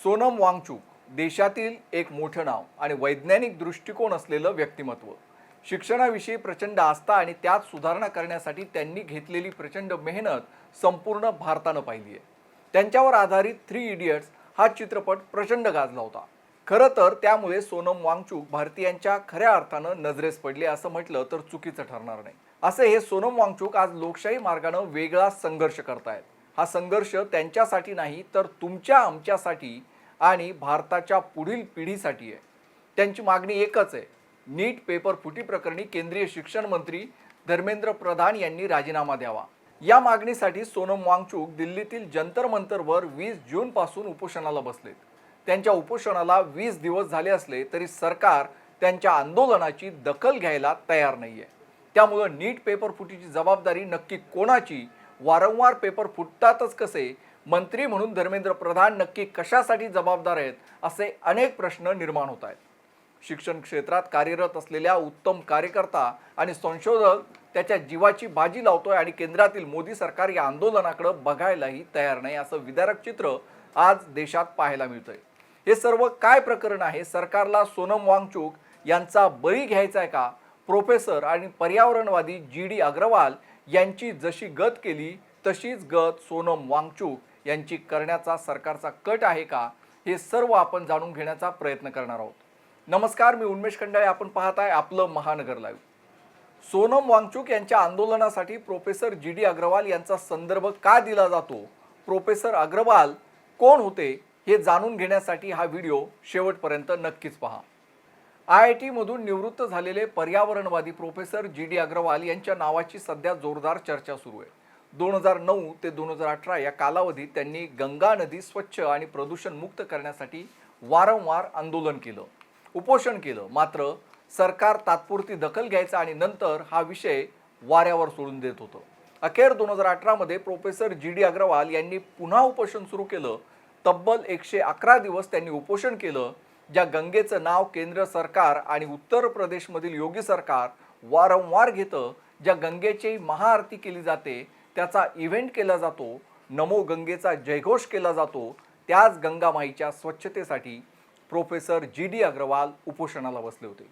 सोनम वांगचुक देशातील एक मोठं नाव आणि वैज्ञानिक दृष्टिकोन असलेलं व्यक्तिमत्व. शिक्षणाविषयी प्रचंड आस्था आणि त्यात सुधारणा करण्यासाठी त्यांनी घेतलेली प्रचंड मेहनत संपूर्ण भारतानं पाहिली आहे. त्यांच्यावर आधारित 3 इडियट्स हा चित्रपट प्रचंड गाजला होता. खरं तर त्यामुळे सोनम वांगचुक भारतीयांच्या खऱ्या अर्थानं नजरेस पडले असं म्हटलं तर चुकीचं ठरणार नाही. असे हे सोनम वांगचुक आज लोकशाही मार्गानं वेगळा संघर्ष करतायत. हा संघर्ष त्यांच्यासाठी नाही तर तुमच्या आमच्यासाठी आणि भारताच्या पुढील पिढीसाठी आहे. त्यांची मागणी एकच आहे, नीट पेपर फुटी प्रकरणी केंद्रीय शिक्षण मंत्री धर्मेंद्र प्रधान यांनी राजीनामा द्यावा. या मागणीसाठी सोनम वांगचुक दिल्लीतील जंतर मंतरवर 20 जून पासून उपोषणाला बसलेत. त्यांच्या उपोषणाला 20 दिवस झाले असले तरी सरकार त्यांच्या आंदोलनाची दखल घ्यायला तयार नाहीये. त्यामुळे नीट पेपर फुटीची जबाबदारी नक्की कोणाची, वारंवार पेपर फुटतातच कसे, मंत्री म्हणून धर्मेंद्र प्रधान नक्की कशासाठी जबाबदार आहेत, असे अनेक प्रश्न निर्माण होत आहेत. शिक्षण क्षेत्रात कार्यरत असलेल्या उत्तम कार्यकर्ता आणि संशोधक त्याच्या जीवाची बाजी लावतोय आणि केंद्रातील मोदी सरकार या आंदोलनाकडे बघायलाही तयार नाही असं विदारक चित्र आज देशात पाहायला मिळतंय. हे सर्व काय प्रकरण आहे? सरकारला सोनम वांगचुक यांचा बळी घ्यायचा आहे का? प्रोफेसर आणि पर्यावरणवादी GD अग्रवाल यांची जशी गत केली तशीच गत सोनम वांगचुक यांची करण्याचा सरकारचा कट आहे का? हे सर्व आपण जाणून घेण्याचा प्रयत्न करणार आहोत. नमस्कार, मी उन्मेष खंडाळे. आपण पाहताय आपलं महानगर लाईव्ह. सोनम वांगचुक यांच्या आंदोलनासाठी प्रोफेसर GD अग्रवाल यांचा संदर्भ का दिला जातो? प्रोफेसर अग्रवाल कोण होते हे जाणून घेण्यासाठी हा व्हिडिओ शेवटपर्यंत नक्कीच पहा. IIT मधून निवृत्त झालेले पर्यावरणवादी प्रोफेसर GD अग्रवाल यांच्या नावाची सध्या जोरदार चर्चा सुरू आहे. 2009 ते 2018 या कालावधीत त्यांनी गंगा नदी स्वच्छ आणि प्रदूषण मुक्त करण्यासाठी वारंवार आंदोलन केलं, उपोषण केलं. मात्र सरकार तात्पुरती दखल घ्यायचा आणि नंतर हा विषय वाऱ्यावर सोडून देत होतं. अखेर 2018 मध्ये प्रोफेसर GD अग्रवाल यांनी पुन्हा उपोषण सुरू केलं. तब्बल 111 दिवस त्यांनी उपोषण केलं. ज्या गंगेचं नाव केंद्र सरकार आणि उत्तर प्रदेशमधील योगी सरकार वारंवार घेतं, ज्या गंगेची महाआरती केली जाते, त्याचा इव्हेंट केला जातो, नमो गंगेचा जयघोष केला जातो, त्याच गंगामाईच्या स्वच्छतेसाठी प्रोफेसर GD अग्रवाल उपोषणाला बसले होते.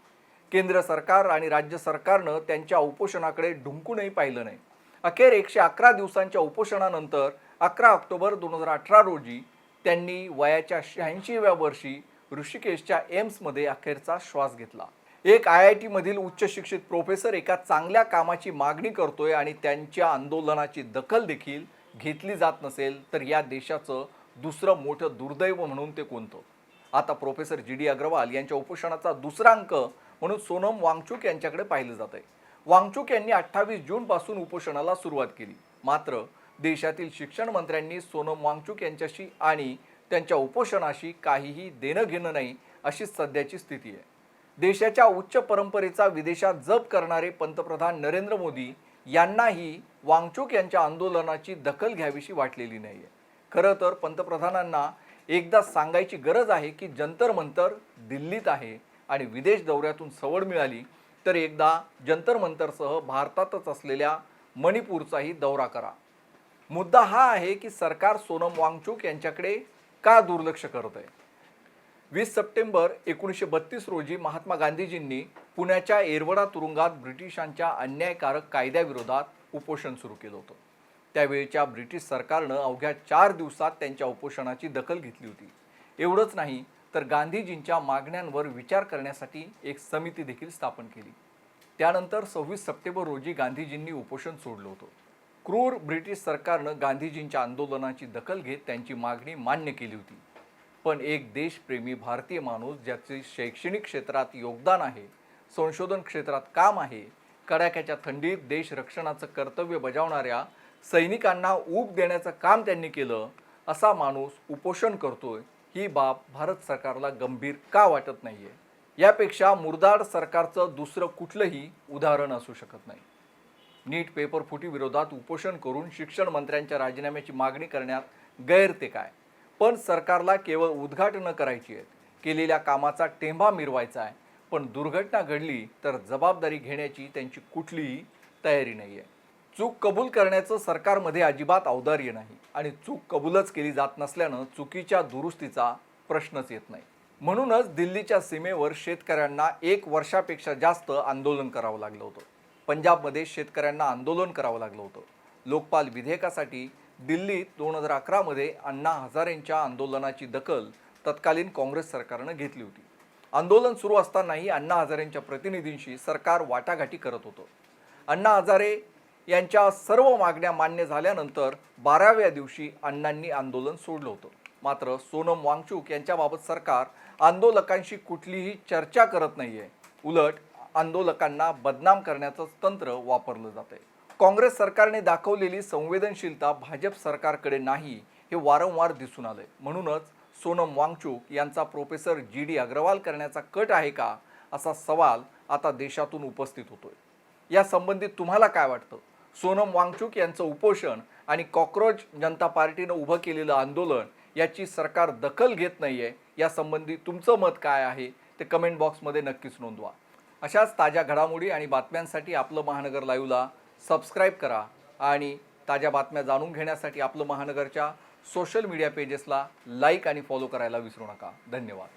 केंद्र सरकार आणि राज्य सरकारनं त्यांच्या उपोषणाकडे ढुंकूनही पाहिलं नाही. अखेर 111 दिवसांच्या उपोषणानंतर 11 ऑक्टोबर 2018 रोजी त्यांनी वयाच्या 86व्या वर्षी ऋषिकेशच्या एम्समध्ये अखेरचा श्वास घेतला. एक IIT मधील उच्च शिक्षित प्रोफेसर एका चांगल्या कामाची मागणी करतोय आणि त्यांच्या आंदोलनाची दखल देखील घेतली जात नसेल तर या देशाचं दुसरं मोठं दुर्दैव म्हणून ते कोणतं? आता प्रोफेसर GD अग्रवाल यांच्या उपोषणाचा दुसरा अंक म्हणून सोनम वांगचुक यांच्याकडे पाहिलं जात आहे. वांगचुक यांनी 28 जून पासून उपोषणाला सुरुवात केली. मात्र देशातील शिक्षण मंत्र्यांनी सोनम वांगचुक यांच्याशी आणि त्यांच्या उपोषणाशी काहीही देणं घेणं नाही अशी सध्याची स्थिती आहे. देशाच्या उच्च परंपरेचा विदेशात जप करणारे पंतप्रधान नरेंद्र मोदी यांनाही वांगचुक यांच्या आंदोलनाची दखल घ्यावीशी वाटलेली नाही आहे. खरं तर पंतप्रधानांना एकदा सांगायची गरज आहे की जंतर मंतर दिल्लीत आहे आणि विदेश दौऱ्यातून सवड मिळाली तर एकदा जंतर मंतरसह भारतातच असलेल्या मणिपूरचाही दौरा करा. मुद्दा हा आहे की सरकार सोनम वांगचुक यांच्याकडे का दुर्लक्ष करत आहे? 20 सप्टेंबर 1932 रोजी महात्मा गांधीजींनी पुण्याच्या येरवडा तुरुंगात ब्रिटिशांच्या अन्यायकारक कायद्याविरोधात उपोषण सुरू केलं होतं. त्यावेळच्या ब्रिटिश सरकारनं अवघ्या 4 दिवसात त्यांच्या उपोषणाची दखल घेतली होती. एवढंच नाही तर गांधीजींच्या मागण्यांवर विचार करण्यासाठी एक समिती देखील स्थापन केली. त्यानंतर 26 सप्टेंबर रोजी गांधीजींनी उपोषण सोडलं होतं. क्रूर ब्रिटिश सरकारनं गांधीजींच्या आंदोलनाची दखल घेत त्यांची मागणी मान्य केली होती. पण एक देशप्रेमी भारतीय माणूस ज्याचे शैक्षणिक क्षेत्रात योगदान आहे, संशोधन क्षेत्रात काम आहे, कडाक्याच्या थंडीत देश रक्षणाचं कर्तव्य बजावणाऱ्या सैनिकांना ऊब देण्याचं काम त्यांनी केलं, असा माणूस उपोषण करतोय, ही बाब भारत सरकारला गंभीर का वाटत नाहीये? यापेक्षा मुर्दाड सरकारचं दुसरं कुठलंही उदाहरण असू शकत नाही. नीट पेपर फुटी विरोधात उपोषण करून शिक्षण मंत्र्यांच्या राजीनाम्याची मागणी करण्यात गैर ते काय? पण सरकारला केवळ उद्घाटनं करायची आहेत, केलेल्या कामाचा टेंभा मिरवायचा आहे. पण दुर्घटना घडली तर जबाबदारी घेण्याची त्यांची कुठलीही तयारी नाही आहे. चूक कबूल करण्याचं सरकारमध्ये अजिबात औदार्य नाही आणि चूक कबूलच केली जात नसल्यानं चुकीच्या दुरुस्तीचा प्रश्नच येत नाही. म्हणूनच दिल्लीच्या सीमेवर शेतकऱ्यांना 1 वर्षापेक्षा जास्त आंदोलन करावं लागलं होतं. पंजाबमध्ये शेतकऱ्यांना आंदोलन करावं लागलं होतं. लोकपाल विधेयकासाठी दिल्लीत 2011 मध्ये अण्णा हजारेंच्या आंदोलनाची दखल तत्कालीन काँग्रेस सरकारनं घेतली होती. आंदोलन सुरू असतानाही अण्णा हजारेंच्या प्रतिनिधींशी सरकार वाटाघाटी करत होतं. अण्णा हजारे यांच्या सर्व मागण्या मान्य झाल्यानंतर 12व्या दिवशी अण्णांनी आंदोलन सोडलं होतं. मात्र सोनम वांगचुक यांच्याबाबत सरकार आंदोलकांशी कुठलीही चर्चा करत नाहीये. उलट आंदोलकांना बदनाम करण्याचं तंत्र वापरलं जातंय. काँग्रेस सरकारने दाखवलेली संवेदनशीलता भाजप सरकारकडे नाही हे वारंवार दिसून आलंय. म्हणूनच सोनम वांगचुक यांचा प्रोफेसर GD अग्रवाल करण्याचा कट आहे का, असा सवाल आता देशातून उपस्थित होतोय. या संबंधित तुम्हाला काय वाटतं? सोनम वांगचुक यांचं उपोषण आणि कॉक्रोच जनता पार्टीनं उभं केलेलं आंदोलन याची सरकार दखल घेत नाहीये, या संबंधी तुमचं मत काय आहे ते कमेंट बॉक्समध्ये नक्कीच नोंदवा. अशाच ताज्या घडामोडी आणि बातम्यांसाठी आपलं महानगर लाईव्हला सबस्क्राईब करा आणि ताज्या बातम्या जाणून घेण्यासाठी आपलं महानगरच्या सोशल मीडिया पेजेसला लाईक आणि फॉलो करायला विसरू नका. धन्यवाद.